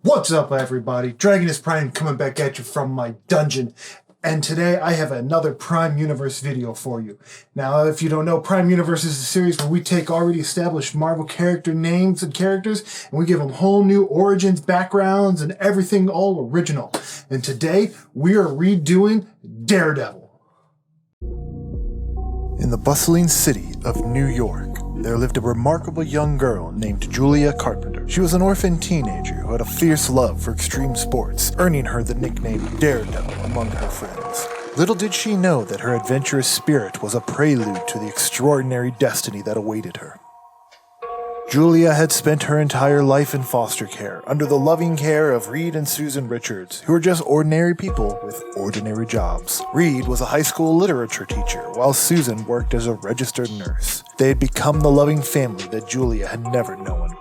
What's up, everybody? Dragonus Prime coming back at you from my dungeon. And today I have another Prime Universe video for you. Now, if you don't know, Prime Universe is a series where we take already established Marvel character names and characters and we give them whole new origins, backgrounds, and everything all original. And today we are redoing Daredevil. In the bustling city of New York, there lived a remarkable young girl named Julia Carpenter. She was an orphan teenager who had a fierce love for extreme sports, earning her the nickname Daredevil among her friends. Little did she know that her adventurous spirit was a prelude to the extraordinary destiny that awaited her. Julia had spent her entire life in foster care, under the loving care of Reed and Susan Richards, who were just ordinary people with ordinary jobs. Reed was a high school literature teacher, while Susan worked as a registered nurse. They had become the loving family that Julia had never known.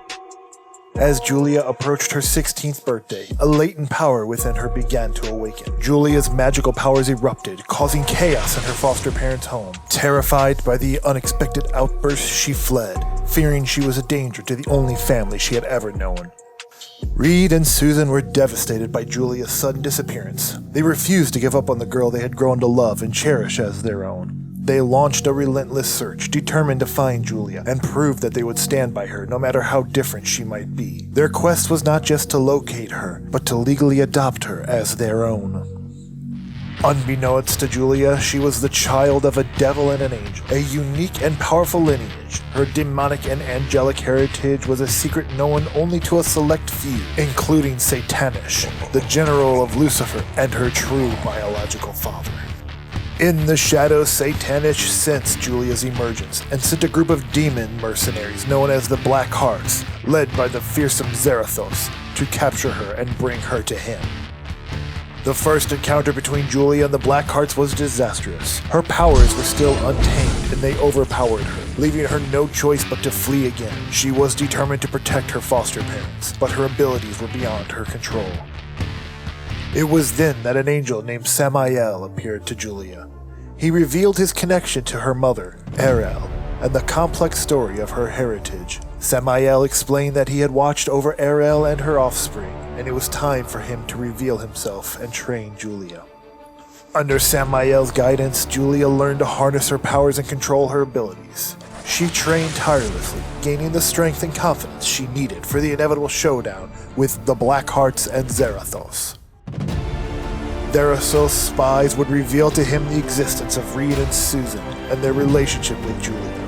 As Julia approached her 16th birthday, a latent power within her began to awaken. Julia's magical powers erupted, causing chaos in her foster parents' home. Terrified by the unexpected outburst, she fled, fearing she was a danger to the only family she had ever known. Reed and Susan were devastated by Julia's sudden disappearance. They refused to give up on the girl they had grown to love and cherish as their own. They launched a relentless search, determined to find Julia and prove that they would stand by her no matter how different she might be. Their quest was not just to locate her, but to legally adopt her as their own. Unbeknownst to Julia, she was the child of a devil and an angel, a unique and powerful lineage. Her demonic and angelic heritage was a secret known only to a select few, including Satanish, the general of Lucifer, and her true biological father. In the shadows, Satanish sensed Julia's emergence and sent a group of demon mercenaries known as the Black Hearts, led by the fearsome Zarathos, to capture her and bring her to him. The first encounter between Julia and the Black Hearts was disastrous. Her powers were still untamed and they overpowered her, leaving her no choice but to flee again. She was determined to protect her foster parents, but her abilities were beyond her control. It was then that an angel named Samael appeared to Julia. He revealed his connection to her mother, Ariel, and the complex story of her heritage. Samael explained that he had watched over Ariel and her offspring, and it was time for him to reveal himself and train Julia. Under Samael's guidance, Julia learned to harness her powers and control her abilities. She trained tirelessly, gaining the strength and confidence she needed for the inevitable showdown with the Black Hearts and Zarathos. Zarathos' spies would reveal to him the existence of Reed and Susan and their relationship with Julia.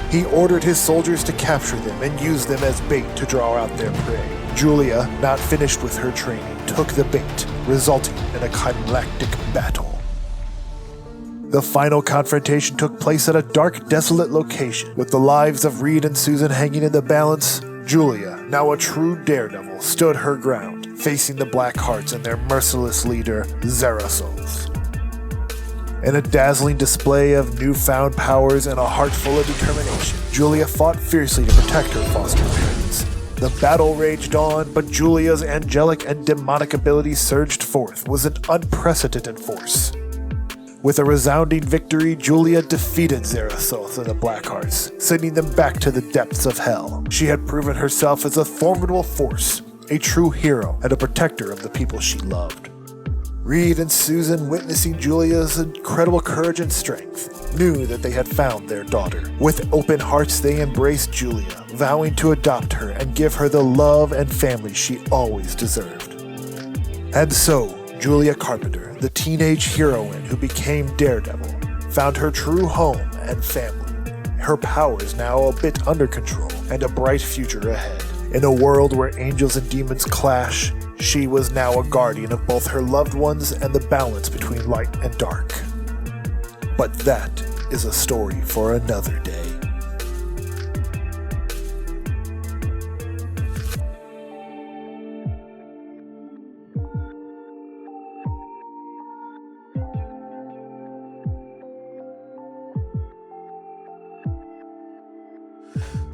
He ordered his soldiers to capture them and use them as bait to draw out their prey. Julia, not finished with her training, took the bait, resulting in a climactic battle. The final confrontation took place at a dark, desolate location. With the lives of Reed and Susan hanging in the balance, Julia, now a true daredevil, stood her ground, facing the Black Hearts and their merciless leader, Zarathos. In a dazzling display of newfound powers and a heart full of determination, Julia fought fiercely to protect her foster parents. The battle raged on, but Julia's angelic and demonic abilities surged forth with an unprecedented force. With a resounding victory, Julia defeated Zarathos and the Blackhearts, sending them back to the depths of hell. She had proven herself as a formidable force, a true hero, and a protector of the people she loved. Reed and Susan, witnessing Julia's incredible courage and strength, knew that they had found their daughter. With open hearts, they embraced Julia, vowing to adopt her and give her the love and family she always deserved. And so, Julia Carpenter, the teenage heroine who became Daredevil, found her true home and family, her powers now a bit under control, and a bright future ahead. In a world where angels and demons clash, she was now a guardian of both her loved ones and the balance between light and dark. But that is a story for another day.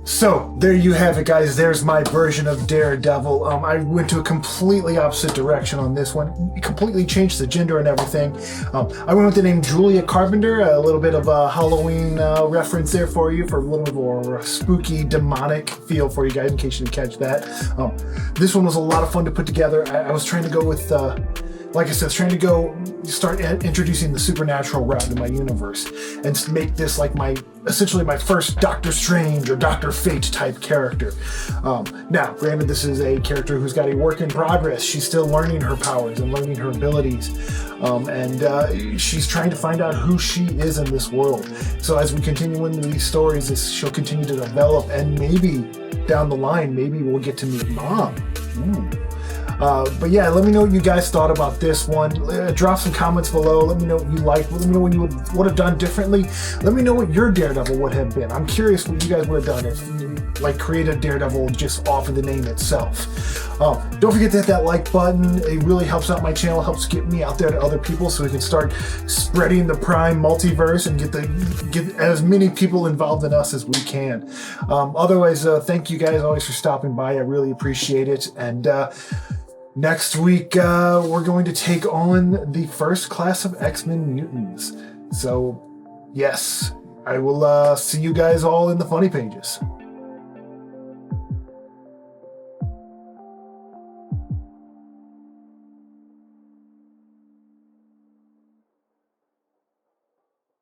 So there you have it, guys. There's my version of Daredevil. I went to a completely opposite direction on this one. It completely changed the gender and everything. I went with the name Julia Carpenter. A little bit of a Halloween reference there for you, for a little more spooky, demonic feel for you guys, in case you didn't catch that. This one was a lot of fun to put together. I was trying to go with, like I said, start introducing the supernatural route in my universe and make this like essentially my first Doctor Strange or Doctor Fate type character. Now, granted, this is a character who's got a work in progress. She's still learning her powers and learning her abilities. And she's trying to find out who she is in this world. So as we continue into these stories, she'll continue to develop, and maybe down the line, maybe we'll get to meet Mom. But yeah, let me know what you guys thought about this one. Drop some comments below. Let me know what you liked. Let me know what you would have done differently. Let me know what your Daredevil would have been. I'm curious what you guys would have done if you created Daredevil just off of the name itself. Don't forget to hit that like button. It really helps out my channel, helps get me out there to other people, so we can start spreading the Prime multiverse and get as many people involved in us as we can. Otherwise, thank you guys always for stopping by. I really appreciate it. And next week, we're going to take on the first class of X-Men mutants. So, yes, I will see you guys all in the funny pages.